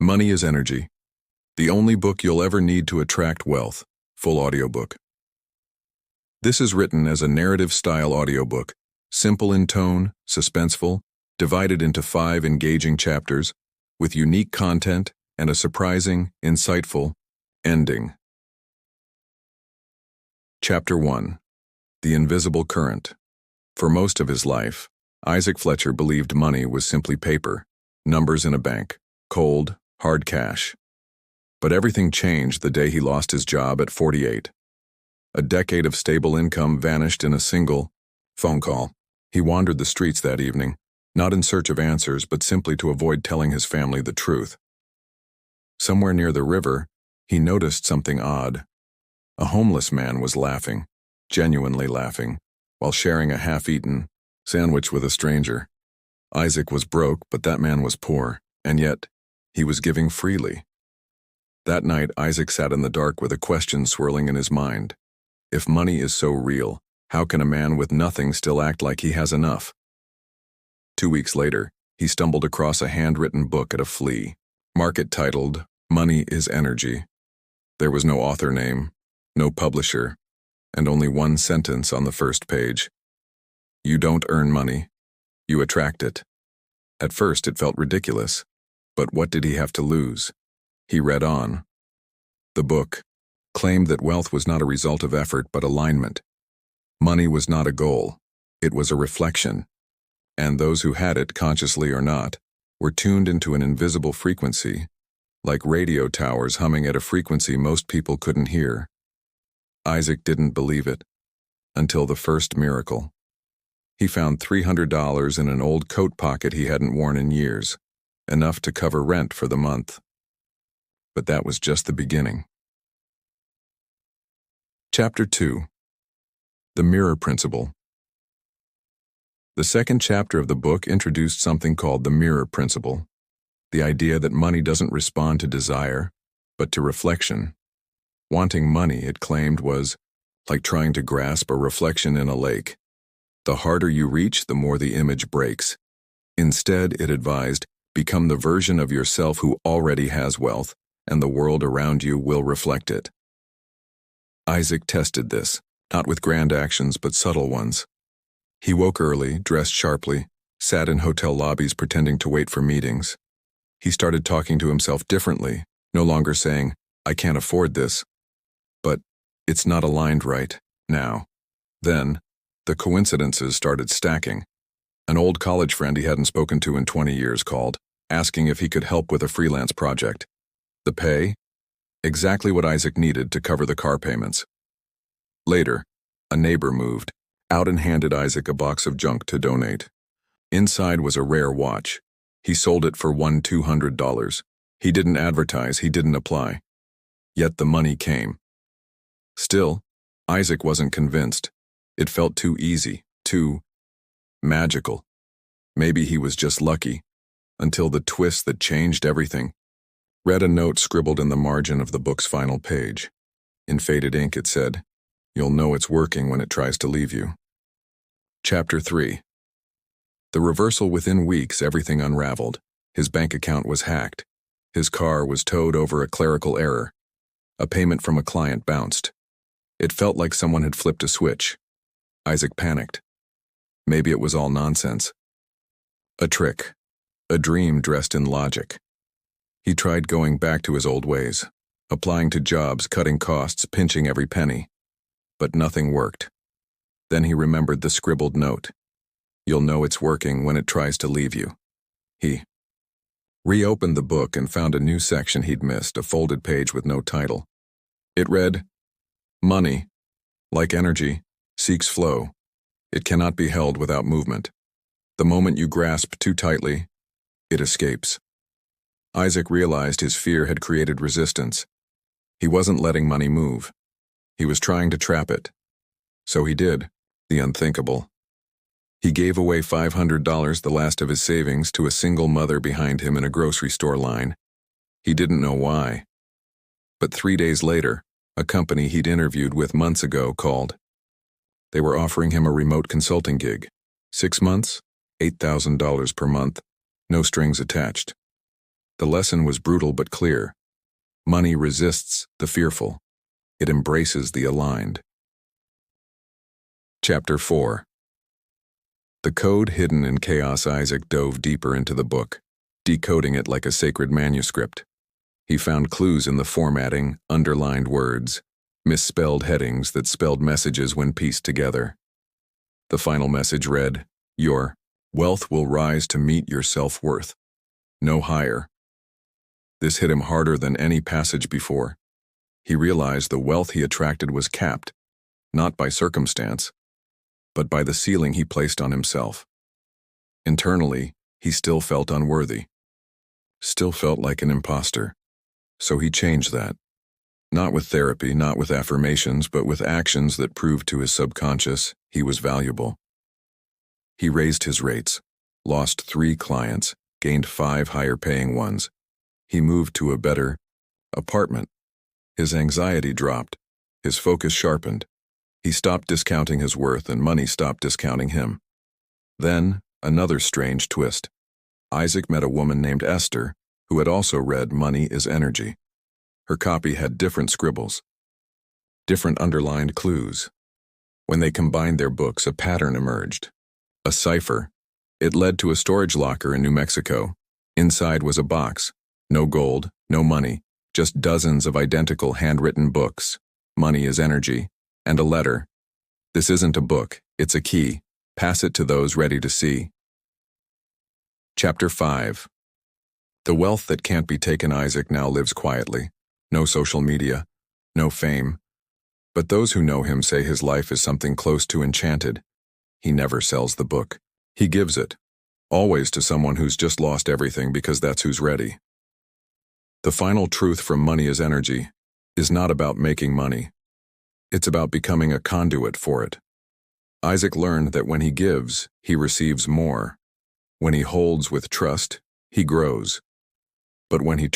Money is Energy. The only book you'll ever need to attract wealth. Full audiobook. This is written as a narrative-style audiobook, simple in tone, suspenseful, divided into 5 engaging chapters, with unique content and a surprising, insightful ending. Chapter 1. The Invisible Current. For most of his life, Isaac Fletcher believed money was simply paper, numbers in a bank, cold, hard cash. But everything changed the day he lost his job at 48. A decade of stable income vanished in a single phone call. He wandered the streets that evening, not in search of answers, but simply to avoid telling his family the truth. Somewhere near the river, he noticed something odd. A homeless man was laughing, genuinely laughing, while sharing a half-eaten sandwich with a stranger. Isaac was broke, but that man was poor, and yet he was giving freely. That night, Isaac sat in the dark with a question swirling in his mind. If money is so real, how can a man with nothing still act like he has enough? 2 weeks later, he stumbled across a handwritten book at a flea market titled, Money is Energy. There was no author name, no publisher, and only one sentence on the first page. You don't earn money, you attract it. At first, it felt ridiculous. But what did he have to lose? He read on. The book claimed that wealth was not a result of effort but alignment. Money was not a goal, it was a reflection. And those who had it, consciously or not, were tuned into an invisible frequency, like radio towers humming at a frequency most people couldn't hear. Isaac didn't believe it until the first miracle. He found $300 in an old coat pocket he hadn't worn in years, enough to cover rent for the month. But that was just the beginning. Chapter 2. The Mirror Principle. The second chapter of the book introduced something called the Mirror Principle, the idea that money doesn't respond to desire, but to reflection. Wanting money, it claimed, was like trying to grasp a reflection in a lake. The harder you reach, the more the image breaks. Instead, it advised, become the version of yourself who already has wealth, and the world around you will reflect it. Isaac tested this, not with grand actions but subtle ones. He woke early, dressed sharply, sat in hotel lobbies pretending to wait for meetings. He started talking to himself differently, no longer saying, I can't afford this, but it's not aligned right now. Then, the coincidences started stacking. An old college friend he hadn't spoken to in 20 years called, asking if he could help with a freelance project. The pay? Exactly what Isaac needed to cover the car payments. Later, a neighbor moved out and handed Isaac a box of junk to donate. Inside was a rare watch. He sold it for $200. He didn't advertise, he didn't apply. Yet the money came. Still, Isaac wasn't convinced. It felt too easy, too magical. Maybe he was just lucky, until the twist that changed everything. Read a note scribbled in the margin of the book's final page. In faded ink it said, You'll know it's working when it tries to leave you. Chapter 3. The reversal. Within weeks, everything unraveled. His bank account was hacked. His car was towed over a clerical error. A payment from a client bounced. It felt like someone had flipped a switch. Isaac panicked. Maybe it was all nonsense. A trick. A dream dressed in logic. He tried going back to his old ways, applying to jobs, cutting costs, pinching every penny. But nothing worked. Then he remembered the scribbled note. You'll know it's working when it tries to leave you. He reopened the book and found a new section he'd missed, a folded page with no title. It read, Money, like energy, seeks flow. It cannot be held without movement. The moment you grasp too tightly, it escapes. Isaac realized his fear had created resistance. He wasn't letting money move. He was trying to trap it. So he did, the unthinkable. He gave away $500, the last of his savings, to a single mother behind him in a grocery store line. He didn't know why. But 3 days later, a company he'd interviewed with months ago called. They were offering him a remote consulting gig. 6 months, $8,000 per month, no strings attached. The lesson was brutal but clear. Money resists the fearful. It embraces the aligned. Chapter 4. The code hidden in chaos. Isaac dove deeper into the book, decoding it like a sacred manuscript. He found clues in the formatting, underlined words, misspelled headings that spelled messages when pieced together. The final message read, "Your wealth will rise to meet your self-worth. No higher." This hit him harder than any passage before. He realized the wealth he attracted was capped, not by circumstance, but by the ceiling he placed on himself. Internally, he still felt unworthy, still felt like an imposter. So he changed that. Not with therapy, not with affirmations, but with actions that proved to his subconscious he was valuable. He raised his rates, lost 3 clients, gained 5 higher-paying ones. He moved to a better apartment. His anxiety dropped. His focus sharpened. He stopped discounting his worth and money stopped discounting him. Then, another strange twist. Isaac met a woman named Esther who had also read Money is Energy. Her copy had different scribbles, different underlined clues. When they combined their books, a pattern emerged. A cipher. It led to a storage locker in New Mexico. Inside was a box. No gold, no money, just dozens of identical handwritten books. Money is Energy, and a letter. "This isn't a book, it's a key. Pass it to those ready to see." Chapter 5. The wealth that can't be taken. Isaac now lives quietly. No social media, no fame. But those who know him say his life is something close to enchanted. He never sells the book. He gives it, always to someone who's just lost everything because that's who's ready. The final truth from Money is Energy is not about making money. It's about becoming a conduit for it. Isaac learned that when he gives, he receives more. When he holds with trust, he grows. But when he